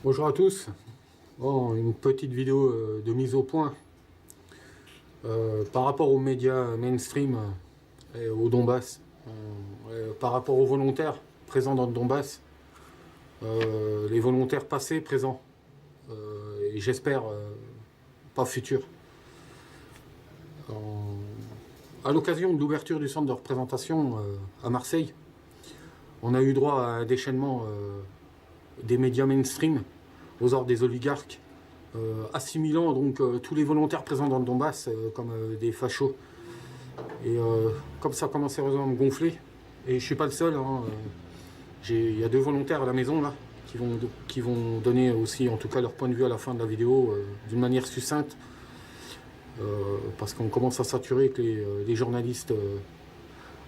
Bonjour à tous. Bon, une petite vidéo de mise au point par rapport aux médias mainstream et au Donbass, par rapport aux volontaires présents dans le Donbass, les volontaires passés, présents, et j'espère pas futurs. À l'occasion de l'ouverture du centre de représentation à Marseille, on a eu droit à un déchaînement des médias mainstream aux ordres des oligarques, assimilant donc tous les volontaires présents dans le Donbass comme des fachos. Et comme ça commence sérieusement à me gonfler, et je ne suis pas le seul, hein, il y a 2 volontaires à la maison là qui vont donner aussi en tout cas leur point de vue à la fin de la vidéo d'une manière succincte, parce qu'on commence à saturer que les journalistes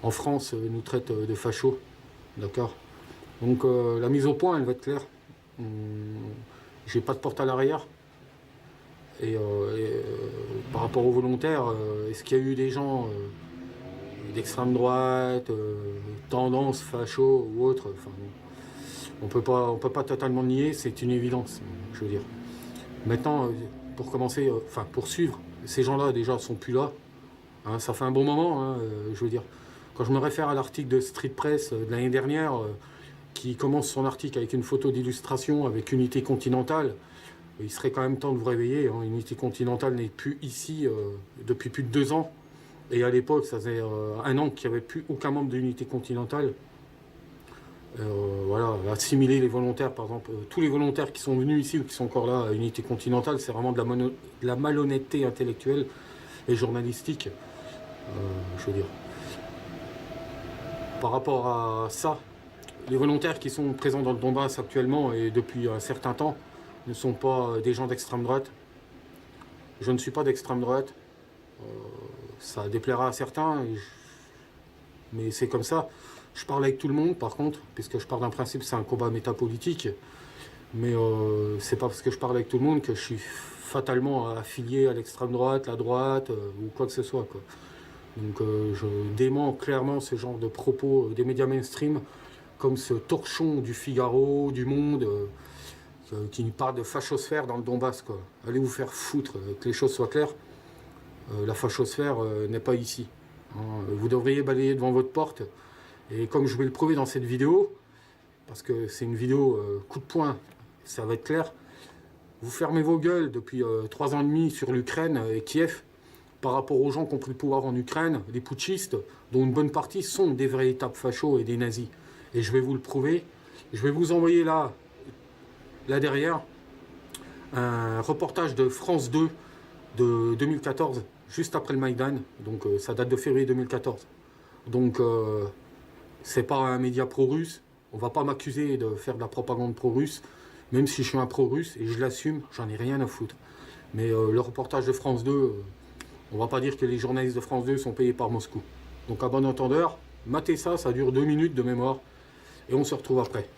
en France nous traitent de fachos, d'accord. Donc la mise au point elle va être claire. J'ai pas de porte à l'arrière. Et par rapport aux volontaires, est-ce qu'il y a eu des gens d'extrême droite, tendance facho ou autre, enfin, on peut pas totalement nier, c'est une évidence, je veux dire. Maintenant, pour commencer, pour suivre, ces gens-là déjà sont plus là. Hein, ça fait un bon moment, hein, je veux dire. Quand je me réfère à l'article de Street Press de l'année dernière, qui commence son article avec une photo d'illustration avec Unité Continentale, il serait quand même temps de vous réveiller. Hein. Unité Continentale n'est plus ici depuis plus de 2 ans. Et à l'époque, ça faisait 1 an qu'il n'y avait plus aucun membre de l'Unité Continentale. Voilà, assimiler les volontaires, par exemple, tous les volontaires qui sont venus ici ou qui sont encore là à Unité Continentale, c'est vraiment de la malhonnêteté intellectuelle et journalistique. Je veux dire. Par rapport à ça, les volontaires qui sont présents dans le Donbass actuellement et depuis un certain temps ne sont pas des gens d'extrême droite. Je ne suis pas d'extrême droite. Ça déplaira à certains, mais c'est comme ça. Je parle avec tout le monde, par contre, puisque je pars d'un principe, c'est un combat métapolitique. Mais c'est pas parce que je parle avec tout le monde que je suis fatalement affilié à l'extrême droite, la droite, ou quoi que ce soit, quoi. Donc je dément clairement ce genre de propos des médias mainstream, comme ce torchon du Figaro, du Monde, qui nous parle de fachosphère dans le Donbass, quoi. Allez vous faire foutre, que les choses soient claires. La fachosphère n'est pas ici. Hein. Vous devriez balayer devant votre porte. Et comme je vais le prouver dans cette vidéo, parce que c'est une vidéo coup de poing, ça va être clair, vous fermez vos gueules depuis 3 ans et demi sur l'Ukraine et Kiev, par rapport aux gens qui ont pris le pouvoir en Ukraine, les putschistes, dont une bonne partie sont des véritables fachos et des nazis. Et je vais vous le prouver. Je vais vous envoyer là derrière, un reportage de France 2 de 2014, juste après le Maïdan, donc ça date de février 2014. Donc c'est pas un média pro-russe, on va pas m'accuser de faire de la propagande pro-russe, même si je suis un pro-russe et je l'assume, j'en ai rien à foutre. Mais le reportage de France 2, on va pas dire que les journalistes de France 2 sont payés par Moscou. Donc à bon entendeur, matez ça, ça dure 2 minutes de mémoire, et on se retrouve après.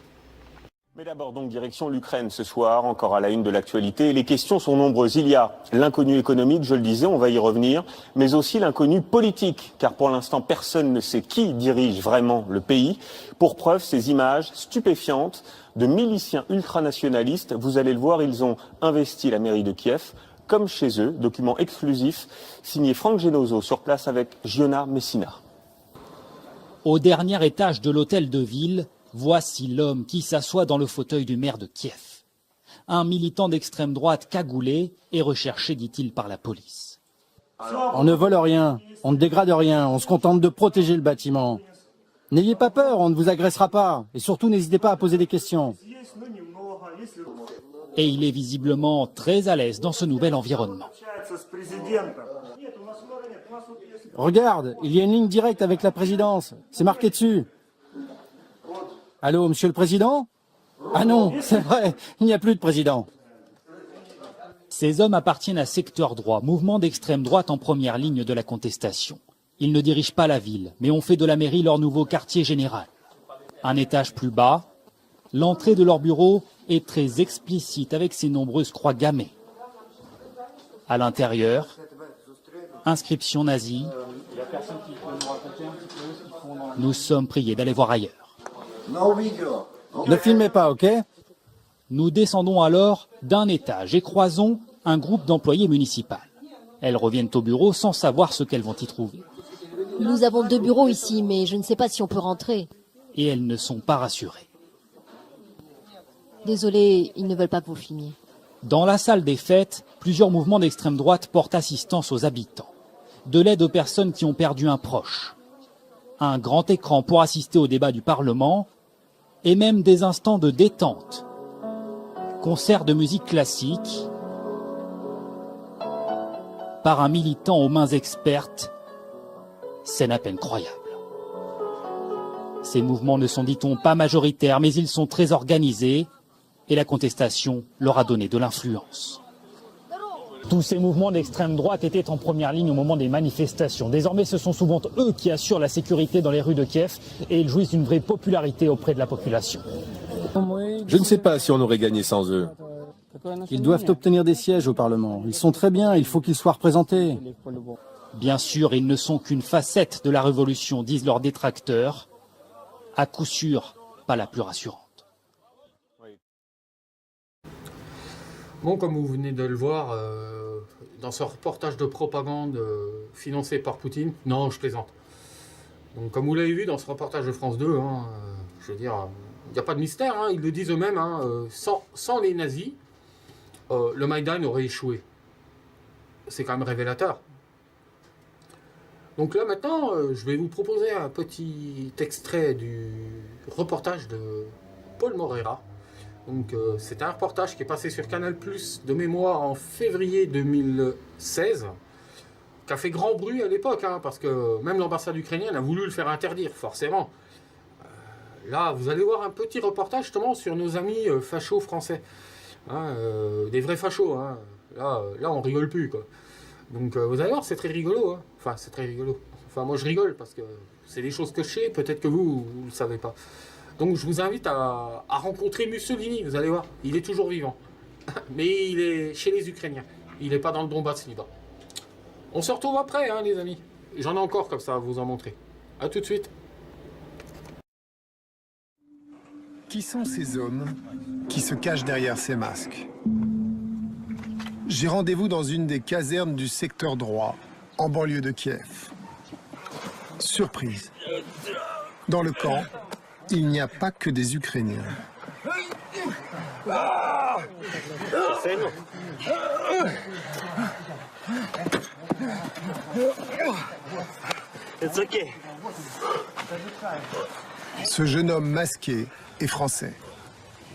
Mais d'abord donc direction l'Ukraine ce soir, encore à la une de l'actualité. Les questions sont nombreuses. Il y a l'inconnu économique, je le disais, on va y revenir, mais aussi l'inconnu politique, car pour l'instant personne ne sait qui dirige vraiment le pays. Pour preuve, ces images stupéfiantes de miliciens ultranationalistes, vous allez le voir, ils ont investi la mairie de Kiev, comme chez eux, document exclusif, signé Franck Genozo sur place avec Giona Messina. Au dernier étage de l'hôtel de ville, voici l'homme qui s'assoit dans le fauteuil du maire de Kiev. Un militant d'extrême droite cagoulé est recherché, dit-il, par la police. On ne vole rien, on ne dégrade rien, on se contente de protéger le bâtiment. N'ayez pas peur, on ne vous agressera pas. Et surtout, n'hésitez pas à poser des questions. Et il est visiblement très à l'aise dans ce nouvel environnement. Regarde, il y a une ligne directe avec la présidence. C'est marqué dessus. Allô, monsieur le président? Ah non, c'est vrai, il n'y a plus de président. Ces hommes appartiennent à Secteur Droit, mouvement d'extrême droite en première ligne de la contestation. Ils ne dirigent pas la ville, mais ont fait de la mairie leur nouveau quartier général. Un étage plus bas, l'entrée de leur bureau est très explicite avec ses nombreuses croix gammées. À l'intérieur, inscription nazie. Nous sommes priés d'aller voir ailleurs. Ne filmez pas, ok? Nous descendons alors d'un étage et croisons un groupe d'employés municipaux. Elles reviennent au bureau sans savoir ce qu'elles vont y trouver. Nous avons 2 bureaux ici, mais je ne sais pas si on peut rentrer. Et elles ne sont pas rassurées. Désolé, ils ne veulent pas que vous filmiez. Dans la salle des fêtes, plusieurs mouvements d'extrême droite portent assistance aux habitants. De l'aide aux personnes qui ont perdu un proche. Un grand écran pour assister au débat du Parlement et même des instants de détente. Concert de musique classique par un militant aux mains expertes. Scène à peine croyable. Ces mouvements ne sont, dit-on, pas majoritaires, mais ils sont très organisés et la contestation leur a donné de l'influence. Tous ces mouvements d'extrême droite étaient en première ligne au moment des manifestations. Désormais, ce sont souvent eux qui assurent la sécurité dans les rues de Kiev et ils jouissent d'une vraie popularité auprès de la population. Je ne sais pas si on aurait gagné sans eux. Ils doivent obtenir des sièges au Parlement. Ils sont très bien, il faut qu'ils soient représentés. Bien sûr, ils ne sont qu'une facette de la révolution, disent leurs détracteurs. À coup sûr, pas la plus rassurante. Bon, comme vous venez de le voir, dans ce reportage de propagande financé par Poutine, non, je plaisante. Donc, comme vous l'avez vu dans ce reportage de France 2, je veux dire, il n'y a pas de mystère, ils le disent eux-mêmes, sans les nazis, le Maïdan aurait échoué. C'est quand même révélateur. Donc là maintenant, je vais vous proposer un petit extrait du reportage de Paul Moreira. Donc c'est un reportage qui est passé sur Canal+ de mémoire en février 2016, qui a fait grand bruit à l'époque, parce que même l'ambassade ukrainienne a voulu le faire interdire, forcément. Là, vous allez voir un petit reportage justement sur nos amis fachos français. Des vrais fachos. Là, on rigole plus, quoi. Donc vous allez voir, c'est très rigolo. Enfin, c'est très rigolo. Enfin, moi je rigole parce que c'est des choses que je sais, peut-être que vous ne le savez pas. Donc je vous invite à rencontrer Mussolini, vous allez voir, il est toujours vivant. Mais il est chez les Ukrainiens, il n'est pas dans le Donbass libre. On se retrouve après, les amis. J'en ai encore comme ça à vous en montrer. A tout de suite. Qui sont ces hommes qui se cachent derrière ces masques? J'ai rendez-vous dans une des casernes du secteur droit, en banlieue de Kiev. Surprise. Dans le camp, il n'y a pas que des Ukrainiens. Ce jeune homme masqué est français.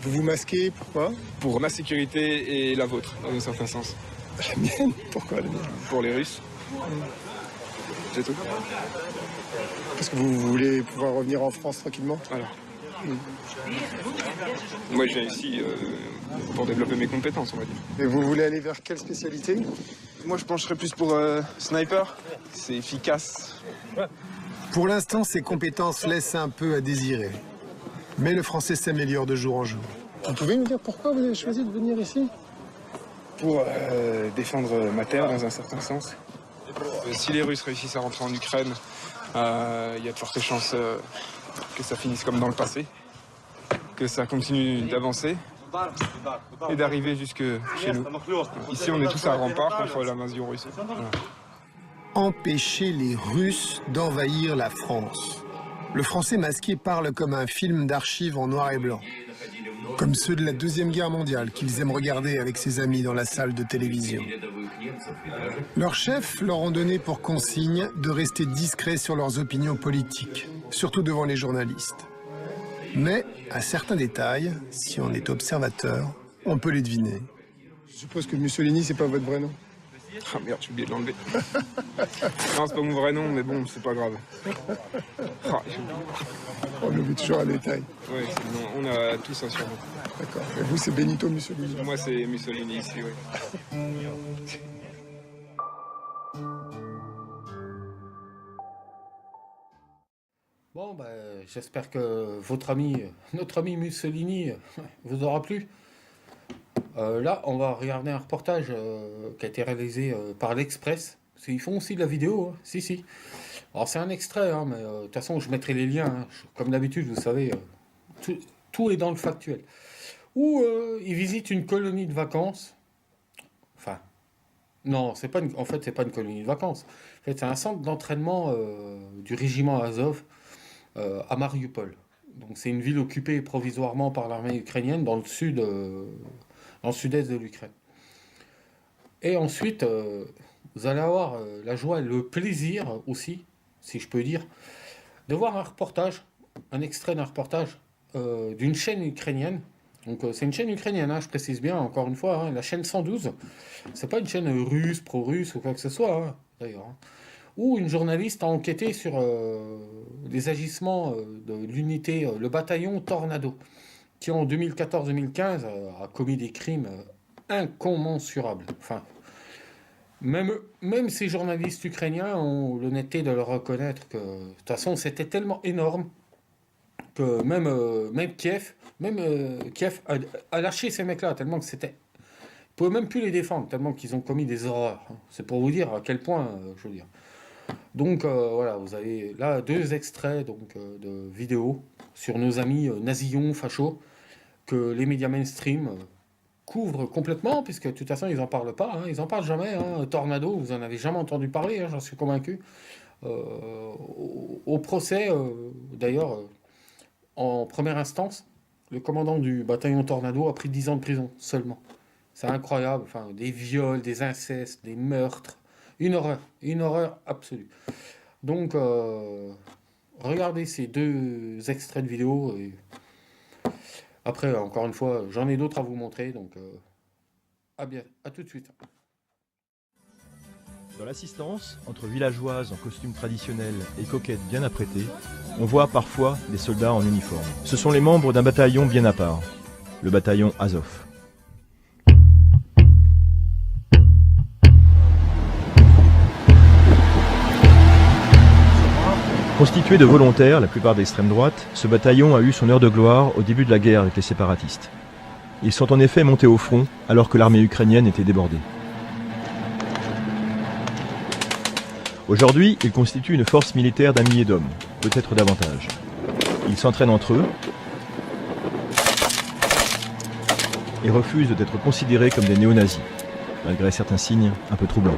Vous vous masquez, pourquoi? Pour ma sécurité et la vôtre, dans un certain sens. La mienne? Pourquoi la mienne? Pour les Russes. C'est tout. Parce que vous voulez pouvoir revenir en France tranquillement? Voilà. Moi, je viens ici pour développer mes compétences, on va dire. Et vous voulez aller vers quelle spécialité? Moi, je pencherais plus pour sniper. C'est efficace. Pour l'instant, ses compétences laissent un peu à désirer. Mais le français s'améliore de jour en jour. Vous pouvez me dire pourquoi vous avez choisi de venir ici? Pour défendre ma terre, dans un certain sens. Si les Russes réussissent à rentrer en Ukraine, il y a de fortes chances que ça finisse comme dans le passé, que ça continue d'avancer et d'arriver jusque chez nous. Ici, on est tous à un rempart contre l'invasion russe. Voilà. Empêcher les Russes d'envahir la France. Le français masqué parle comme un film d'archives en noir et blanc. Comme ceux de la Deuxième Guerre mondiale qu'ils aiment regarder avec ses amis dans la salle de télévision. Leurs chefs leur ont donné pour consigne de rester discrets sur leurs opinions politiques, surtout devant les journalistes. Mais à certains détails, si on est observateur, on peut les deviner. Je suppose que Mussolini, c'est pas votre vrai nom? Ah merde, j'ai oublié de l'enlever. Non, c'est pas mon vrai nom, mais bon, c'est pas grave. Ah, On oublie toujours un détail. ouais, on a tous un surnom. D'accord. Et vous, c'est Benito Mussolini? Moi, c'est Mussolini ici, oui. Bon, j'espère que notre ami Mussolini vous aura plu. Là, on va regarder un reportage qui a été réalisé par l'Express. Ils font aussi de la vidéo, si. Alors, c'est un extrait, mais de toute façon, je mettrai les liens. Comme d'habitude, vous savez, tout est dans le factuel. où ils visitent une colonie de vacances. Enfin, non, c'est pas en fait, c'est pas une colonie de vacances. En fait, c'est un centre d'entraînement du régiment Azov à Mariupol. Donc, c'est une ville occupée provisoirement par l'armée ukrainienne dans le sud, dans le sud-est de l'Ukraine. Et ensuite, vous allez avoir la joie et le plaisir aussi, si je peux dire, de voir un reportage, un extrait d'un reportage d'une chaîne ukrainienne. Donc c'est une chaîne ukrainienne, hein, je précise bien, encore une fois, hein, la chaîne 112. C'est pas une chaîne russe, pro-russe ou quoi que ce soit, hein, d'ailleurs. Hein, où une journaliste a enquêté sur les agissements de l'unité, le bataillon Tornado, qui en 2014-2015 a commis des crimes incommensurables. Enfin, même ces journalistes ukrainiens ont l'honnêteté de le reconnaître que, de toute façon, c'était tellement énorme que même Kiev a lâché ces mecs-là, tellement que c'était... Ils ne pouvaient même plus les défendre, tellement qu'ils ont commis des horreurs. C'est pour vous dire à quel point, je veux dire. Donc voilà, vous avez là 2 extraits donc, de vidéos sur nos amis nazillons, fachos, que les médias mainstream couvrent complètement, puisque de toute façon, ils n'en parlent pas, hein, ils n'en parlent jamais. Hein. Tornado, vous n'en avez jamais entendu parler, hein, j'en suis convaincu. Au procès, d'ailleurs, en première instance, le commandant du bataillon Tornado a pris 10 ans de prison seulement. C'est incroyable, enfin, des viols, des incestes, des meurtres, une horreur absolue. Donc, regardez ces 2 extraits de vidéo. Et... Après, encore une fois, j'en ai d'autres à vous montrer, donc à tout de suite. Dans l'assistance, entre villageoises en costume traditionnel et coquettes bien apprêtées, on voit parfois des soldats en uniforme. Ce sont les membres d'un bataillon bien à part, le bataillon Azov. Constitué de volontaires, la plupart d'extrême droite, ce bataillon a eu son heure de gloire au début de la guerre avec les séparatistes. Ils sont en effet montés au front alors que l'armée ukrainienne était débordée. Aujourd'hui, ils constituent une force militaire d'un millier d'hommes, peut-être davantage. Ils s'entraînent entre eux et refusent d'être considérés comme des néo-nazis, malgré certains signes un peu troublants.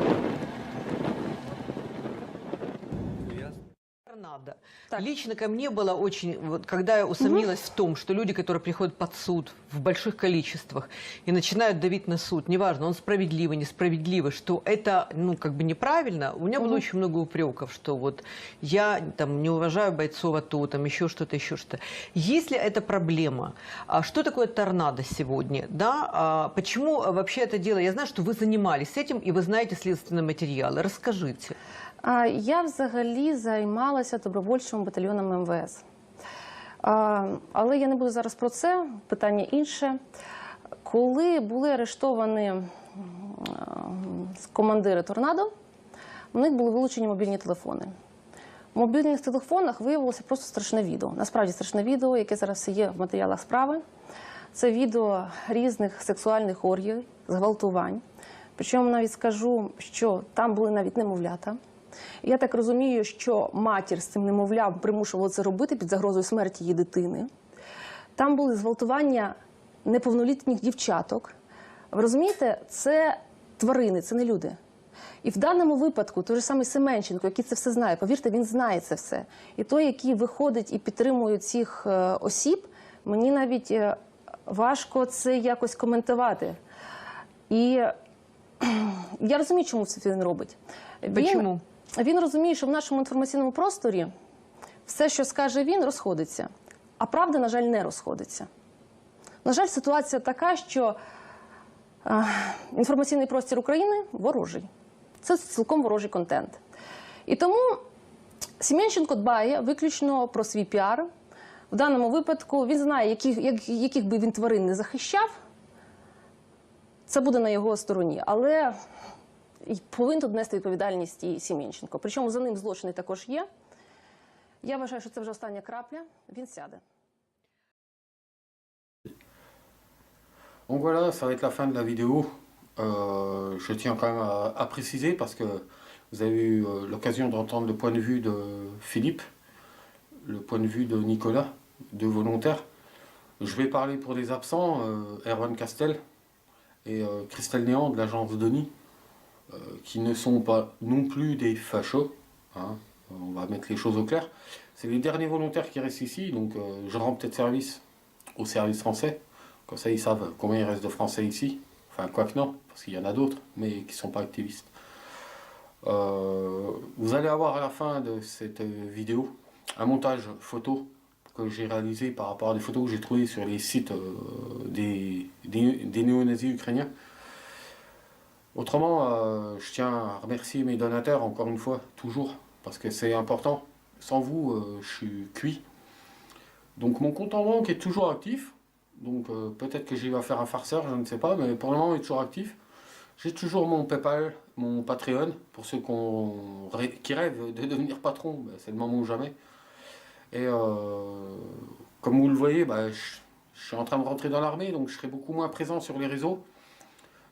Лично ко мне было очень, вот, когда я усомнилась в том, что люди, которые приходят под суд в больших количествах и начинают давить на суд, неважно, он справедливый, несправедливый, что это, ну, как бы неправильно, у меня было очень много упреков, что вот я там не уважаю бойцов АТО, там еще что-то, еще что-то. Если это проблема, что такое торнадо сегодня, да, почему вообще это дело, я знаю, что вы занимались этим и вы знаете следственные материалы, расскажите. Я взагалі займалася добровольчим батальйоном МВС. Але я не буду зараз про це, питання інше. Коли були арештовані командири «Торнадо», в них були вилучені мобільні телефони. В мобільних телефонах виявилося просто страшне відео. Насправді страшне відео, яке зараз є в матеріалах справи. Це відео різних сексуальних оргій, зґвалтувань. Причому навіть скажу, що там були навіть немовлята. Я так розумію, що матір з цим немовлям примушувала це робити під загрозою смерті її дитини. Там були зґвалтування неповнолітніх дівчаток. Ви розумієте, це тварини, це не люди. І в даному випадку той же самий Семенченко, який це все знає, повірте, він знає це все. І той, який виходить і підтримує цих осіб, мені навіть важко це якось коментувати. І я розумію, чому це він робить. Чому? Він розуміє, що в нашому інформаційному просторі все, що скаже він, розходиться. А правда, на жаль, не розходиться. На жаль, ситуація така, що інформаційний простір України ворожий. Це цілком ворожий контент. І тому Семенченко дбає виключно про свій піар. В даному випадку він знає, яких би він тварин не захищав, це буде на його стороні. Але повинен тут нести відповідальність і Семенченко. Причому за ним злочини також є. Я вважаю, що це вже остання крапля. Він сяде. Donc voilà, ça va être la fin de la vidéo. Je tiens quand même à préciser parce que vous avez eu l'occasion d'entendre le point de vue de Philippe, le point de vue de Nicolas, deux volontaires. Je vais parler pour les absents, Erwan Castel et Christelle Néant de l'agence Denis, qui ne sont pas non plus des fachos, hein, on va mettre les choses au clair. C'est les derniers volontaires qui restent ici, donc je rends peut-être service au service français, comme ça ils savent combien il reste de Français ici, enfin quoique non, parce qu'il y en a d'autres, mais qui ne sont pas activistes. Vous allez avoir à la fin de cette vidéo un montage photo que j'ai réalisé par rapport à des photos que j'ai trouvées sur les sites des néo-nazis ukrainiens. Autrement, je tiens à remercier mes donateurs, encore une fois, toujours, parce que c'est important. Sans vous, je suis cuit. Donc mon compte en banque est toujours actif. Donc peut-être que j'y vais faire un farceur, je ne sais pas, mais pour le moment il est toujours actif. J'ai toujours mon PayPal, mon Patreon, pour ceux qui rêvent de devenir patron, ben, c'est le moment ou jamais. Et comme vous le voyez, ben, je suis en train de rentrer dans l'armée, donc je serai beaucoup moins présent sur les réseaux.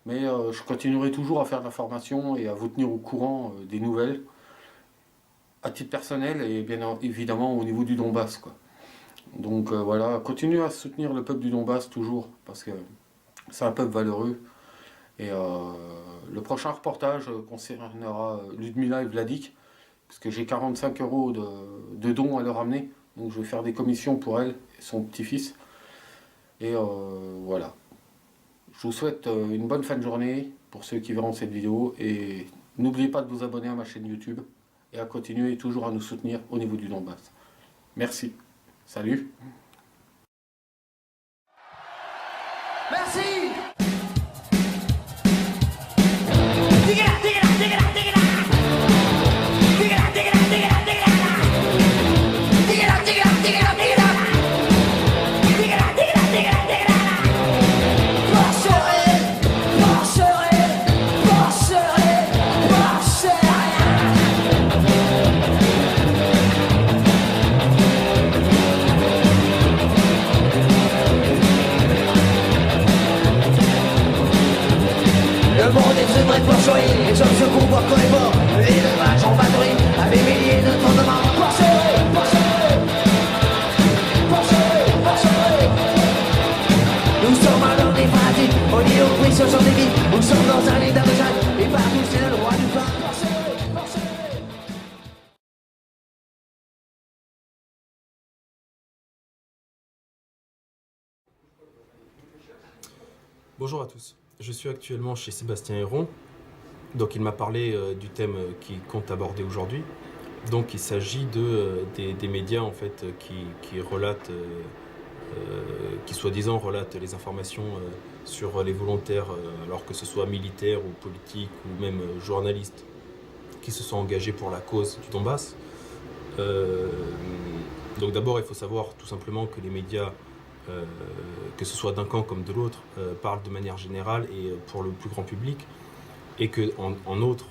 Mais je continuerai toujours à faire de la formation et à vous tenir au courant des nouvelles, à titre personnel et bien évidemment au niveau du Donbass, quoi. Donc voilà, continuez à soutenir le peuple du Donbass toujours, parce que c'est un peuple valeureux. Et le prochain reportage concernera Ludmila et Vladik, parce que j'ai 45 € de dons à leur amener, donc je vais faire des commissions pour elle et son petit-fils. Et voilà. Je vous souhaite une bonne fin de journée pour ceux qui verront cette vidéo, et n'oubliez pas de vous abonner à ma chaîne YouTube et à continuer toujours à nous soutenir au niveau du Donbass. Merci. Salut. Merci. Le monde est très près de Porcherie, les hommes se convoient comme les morts, les matchs en batterie, avec milliers de tournements. Porcherie, Porcherie, Porcherie, Porcherie. Nous sommes alors des fanatiques, on y au prix sur des vies, nous sommes dans un état de jade, et partout c'est le roi du pain. Porcherie, Porcherie. Bonjour à tous, je suis actuellement chez Sébastien Héron, donc il m'a parlé du thème qu'il compte aborder aujourd'hui. Donc il s'agit des médias en fait qui relatent, qui soi-disant relatent les informations sur les volontaires, alors que ce soit militaires ou politiques ou même journalistes qui se sont engagés pour la cause du Donbass. Donc d'abord il faut savoir tout simplement que les médias, que ce soit d'un camp comme de l'autre, parlent de manière générale et pour le plus grand public, et que en outre,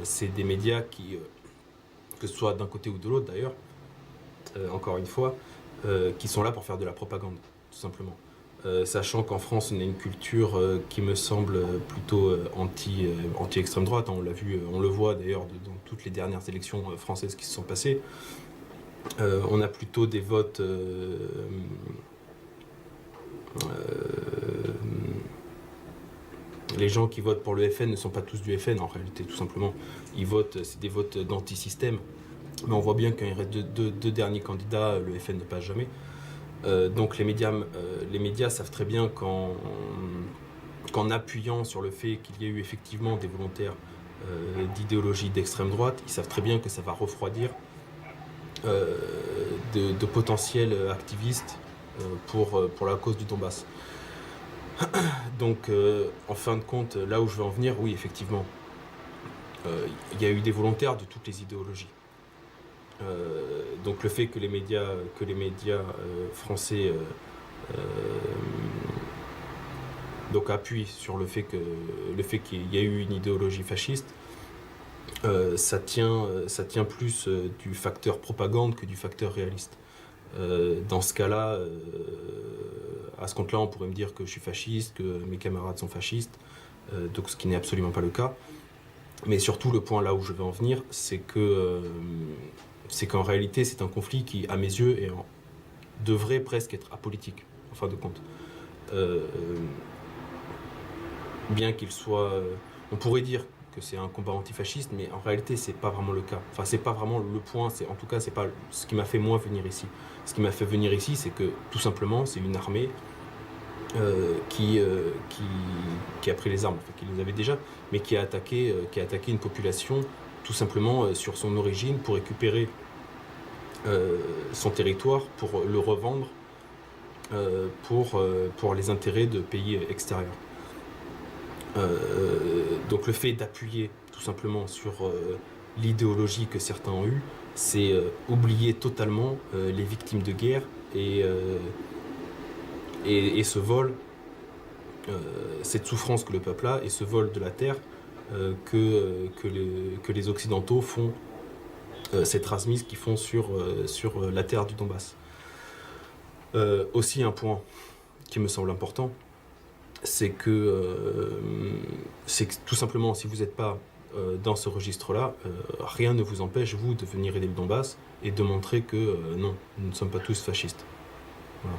c'est des médias qui, que ce soit d'un côté ou de l'autre d'ailleurs, encore une fois, qui sont là pour faire de la propagande, tout simplement. Sachant qu'en France, on a une culture qui me semble plutôt anti-extrême droite, hein, on l'a vu, on le voit d'ailleurs dans toutes les dernières élections françaises qui se sont passées. On a plutôt des votes les gens qui votent pour le FN ne sont pas tous du FN en réalité, tout simplement. Ils votent, c'est des votes d'anti-système. Mais on voit bien qu'il reste deux derniers candidats, le FN ne passe jamais. Donc les médias savent très bien qu'en appuyant sur le fait qu'il y a eu effectivement des volontaires d'idéologie d'extrême droite, ils savent très bien que ça va refroidir de potentiels activistes pour la cause du Donbass. Donc, en fin de compte, là où je veux en venir, oui, effectivement, il y a eu des volontaires de toutes les idéologies. Donc, le fait que les médias français donc appuient sur le fait qu'il y a eu une idéologie fasciste, ça tient plus du facteur propagande que du facteur réaliste. Dans ce cas-là, à ce compte-là, on pourrait me dire que je suis fasciste, que mes camarades sont fascistes, donc ce qui n'est absolument pas le cas. Mais surtout, le point là où je veux en venir, c'est qu'en réalité, c'est un conflit qui, à mes yeux, devrait presque être apolitique. en fin de compte. Bien qu'il soit... on pourrait dire que c'est un combat antifasciste, mais en réalité, c'est pas vraiment le cas. Enfin, c'est pas vraiment le point, en tout cas, c'est pas ce qui m'a fait moi venir ici. Ce qui m'a fait venir ici, c'est que, tout simplement, c'est une armée qui a pris les armes, enfin, qui les avait déjà, mais qui a attaqué une population, tout simplement, sur son origine, pour récupérer son territoire, pour le revendre, pour les intérêts de pays extérieurs. Donc le fait d'appuyer tout simplement sur l'idéologie que certains ont eue, c'est oublier totalement les victimes de guerre et ce vol, cette souffrance que le peuple a et ce vol de la terre que les Occidentaux font, cette transmise qu'ils font sur la terre du Donbass. Aussi un point qui me semble important, c'est que tout simplement, si vous n'êtes pas dans ce registre-là, rien ne vous empêche, vous, de venir aider le Donbass et de montrer que non, nous ne sommes pas tous fascistes. Voilà.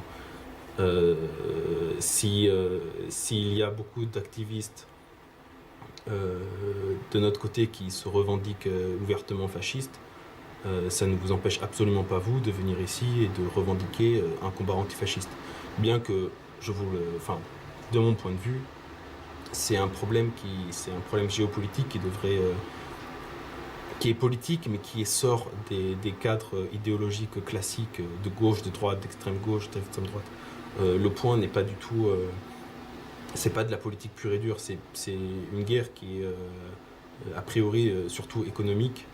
S'il y a beaucoup d'activistes de notre côté qui se revendiquent ouvertement fascistes, ça ne vous empêche absolument pas, vous, de venir ici et de revendiquer un combat antifasciste. Bien que, de mon point de vue, c'est un problème géopolitique qui est politique, mais qui sort des cadres idéologiques classiques de gauche, de droite, d'extrême gauche, d'extrême droite. Le point n'est pas du tout, c'est pas de la politique pure et dure. C'est une guerre qui est a priori surtout économique.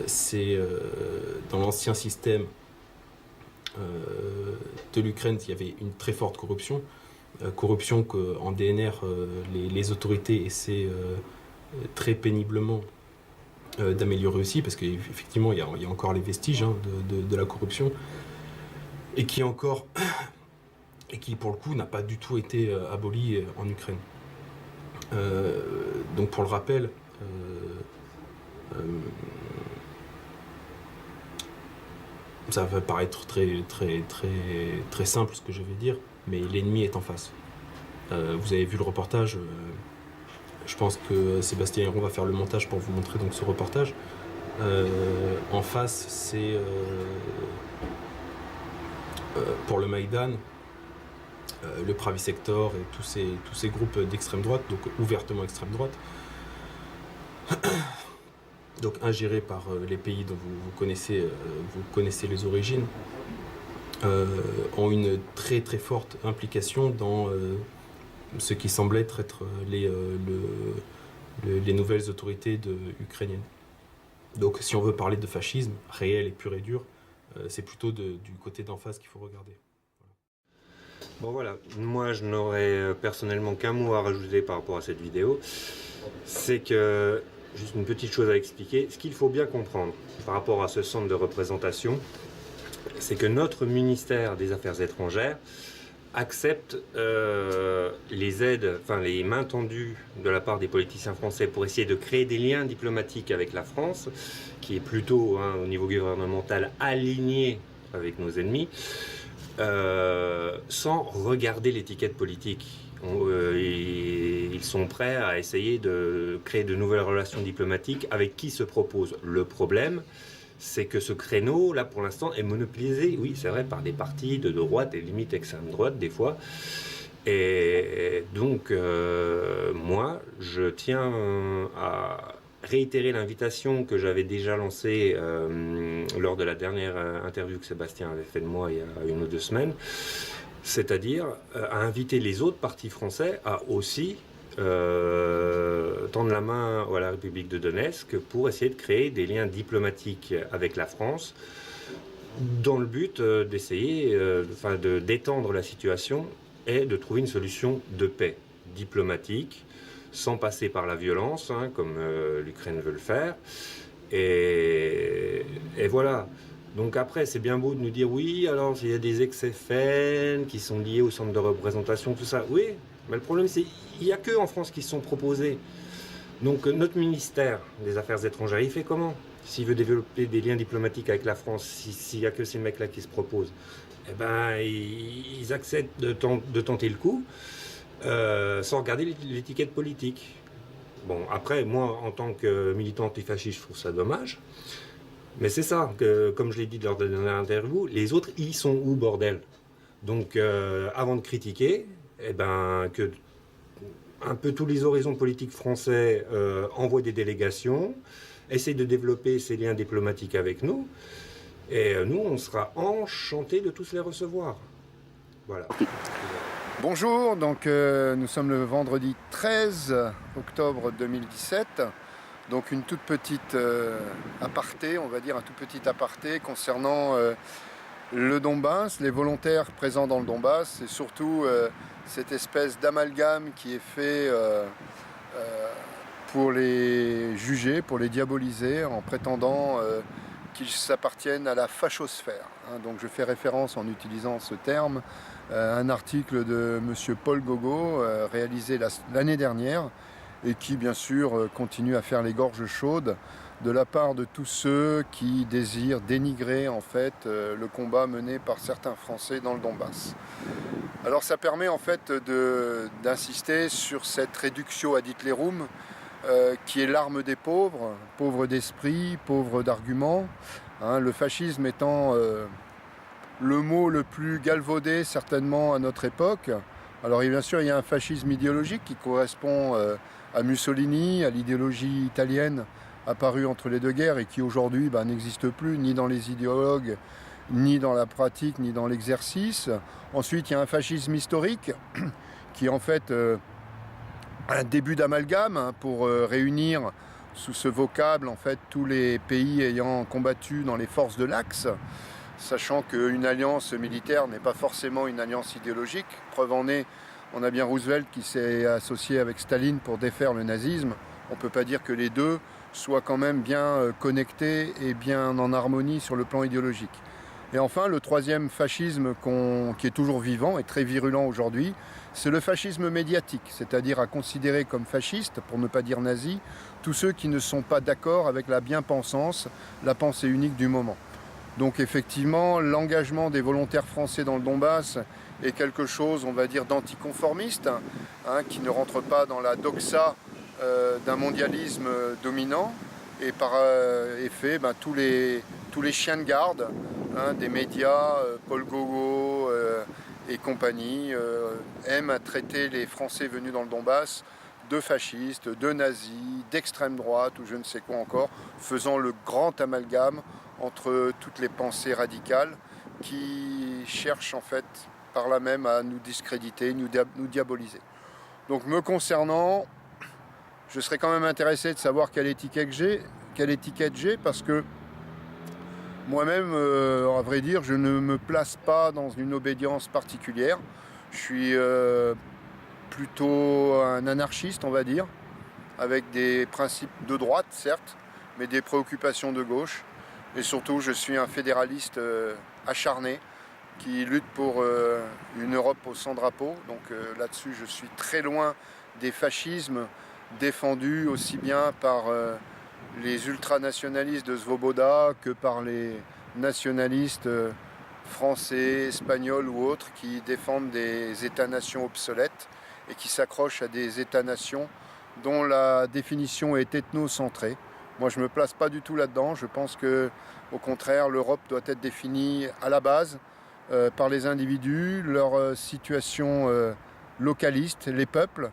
C'est dans l'ancien système de l'Ukraine, il y avait une très forte corruption. Corruption qu'en DNR, les autorités essaient très péniblement d'améliorer aussi, parce qu'effectivement, il y a encore les vestiges de la corruption, et qui pour le coup, n'a pas du tout été abolie en Ukraine. Donc pour le rappel, ça va paraître très simple ce que je vais dire, mais l'ennemi est en face. Vous avez vu le reportage, je pense que Sébastien Héron va faire le montage pour vous montrer donc ce reportage. En face, c'est pour le Maïdan, le Pravi Sector et tous ces groupes d'extrême droite, donc ouvertement extrême droite, donc ingérés par les pays dont vous connaissez les origines, ont une très forte implication dans ce qui semble être les nouvelles autorités ukrainiennes. Donc si on veut parler de fascisme réel et pur et dur, c'est plutôt du côté d'en face qu'il faut regarder. Bon voilà, moi je n'aurais personnellement qu'un mot à rajouter par rapport à cette vidéo. C'est que, juste une petite chose à expliquer, ce qu'il faut bien comprendre par rapport à ce centre de représentation, c'est que notre ministère des Affaires étrangères accepte les aides, enfin les mains tendues de la part des politiciens français pour essayer de créer des liens diplomatiques avec la France, qui est plutôt au niveau gouvernemental aligné avec nos ennemis, sans regarder l'étiquette politique. Ils sont prêts à essayer de créer de nouvelles relations diplomatiques avec qui se propose. Le problème, c'est que ce créneau, là, pour l'instant, est monopolisé, oui, c'est vrai, par des partis de droite et limite extrême droite, des fois. Et donc, moi, je tiens à réitérer l'invitation que j'avais déjà lancée lors de la dernière interview que Sébastien avait fait de moi il y a 1 ou 2 semaines, c'est-à-dire à inviter les autres partis français à aussi tendre la main à la République de Donetsk pour essayer de créer des liens diplomatiques avec la France dans le but d'essayer d'étendre la situation et de trouver une solution de paix diplomatique sans passer par la violence, comme l'Ukraine veut le faire. Et voilà. Donc après, c'est bien beau de nous dire oui, alors il y a des ex-FN qui sont liés au centre de représentation, tout ça. Oui, mais le problème c'est qu'il n'y a que en France qui se sont proposés. Donc notre ministère des Affaires étrangères, il fait comment ? s'il veut développer des liens diplomatiques avec la France, s'il n'y a que ces mecs-là qui se proposent, eh ben, ils acceptent de tenter le coup sans regarder l'étiquette politique. Bon, après, moi, en tant que militant antifasciste, je trouve ça dommage. Mais c'est ça, que, comme je l'ai dit lors de la dernière interview, les autres, ils sont où, bordel? Donc, avant de critiquer, eh ben, que un peu tous les horizons politiques français envoient des délégations, essayent de développer ces liens diplomatiques avec nous, et nous, on sera enchantés de tous les recevoir. Voilà. Bonjour, donc nous sommes le vendredi 13 octobre 2017, donc une toute petite aparté, on va dire un tout petit aparté concernant le Donbass, les volontaires présents dans le Donbass et surtout cette espèce d'amalgame qui est fait pour les juger, pour les diaboliser en prétendant qu'ils s'appartiennent à la fachosphère. Donc je fais référence en utilisant ce terme un article de M. Paul Gogo réalisé l'année dernière et qui bien sûr continue à faire les gorges chaudes de la part de tous ceux qui désirent dénigrer en fait le combat mené par certains Français dans le Donbass. Alors ça permet en fait d'insister sur cette reductio ad litterum qui est l'arme des pauvres, pauvres d'esprit, pauvres d'arguments, le fascisme étant le mot le plus galvaudé certainement à notre époque. Alors bien sûr il y a un fascisme idéologique qui correspond à Mussolini, à l'idéologie italienne apparue entre les deux guerres et qui aujourd'hui n'existe plus ni dans les idéologues, ni dans la pratique, ni dans l'exercice. Ensuite il y a un fascisme historique qui est en fait un début d'amalgame pour réunir sous ce vocable en fait tous les pays ayant combattu dans les forces de l'Axe, sachant qu'une alliance militaire n'est pas forcément une alliance idéologique. Preuve en est, on a bien Roosevelt qui s'est associé avec Staline pour défaire le nazisme. On ne peut pas dire que les deux soient quand même bien connectés et bien en harmonie sur le plan idéologique. Et enfin, le troisième fascisme qui est toujours vivant et très virulent aujourd'hui, c'est le fascisme médiatique, c'est-à-dire à considérer comme fascistes, pour ne pas dire nazis, tous ceux qui ne sont pas d'accord avec la bien-pensance, la pensée unique du moment. Donc effectivement, l'engagement des volontaires français dans le Donbass est quelque chose, on va dire, d'anticonformiste, qui ne rentre pas dans la doxa d'un mondialisme dominant. Et par effet, tous les chiens de garde des médias, Paul Gogo et compagnie, aiment à traiter les Français venus dans le Donbass de fascistes, de nazis, d'extrême droite ou je ne sais quoi encore, faisant le grand amalgame entre toutes les pensées radicales qui cherchent en fait par là même à nous discréditer, nous diaboliser. Donc me concernant, je serais quand même intéressé de savoir quelle étiquette j'ai parce que moi-même, à vrai dire, je ne me place pas dans une obédience particulière. Je suis plutôt un anarchiste, on va dire, avec des principes de droite, certes, mais des préoccupations de gauche. Et surtout, je suis un fédéraliste acharné qui lutte pour une Europe au sans drapeau. Donc là-dessus, je suis très loin des fascismes défendus aussi bien par les ultranationalistes de Svoboda que par les nationalistes français, espagnols ou autres qui défendent des États-nations obsolètes et qui s'accrochent à des États-nations dont la définition est ethnocentrée. Moi, je ne me place pas du tout là-dedans. Je pense qu'au contraire, l'Europe doit être définie à la base par les individus, leur situation localiste, les peuples.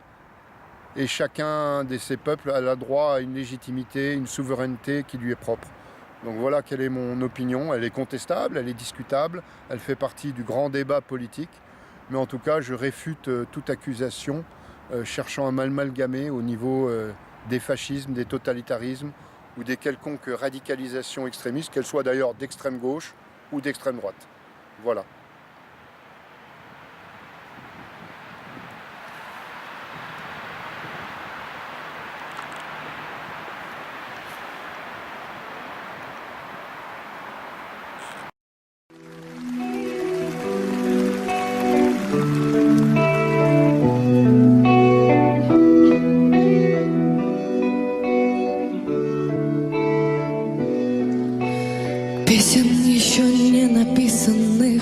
Et chacun de ces peuples a le droit à une légitimité, une souveraineté qui lui est propre. Donc voilà quelle est mon opinion. Elle est contestable, elle est discutable, elle fait partie du grand débat politique. Mais en tout cas, je réfute toute accusation cherchant à m'amalgamer au niveau des fascismes, des totalitarismes ou des quelconques radicalisations extrémistes, qu'elles soient d'ailleurs d'extrême gauche ou d'extrême droite. Voilà. Песен еще не написанных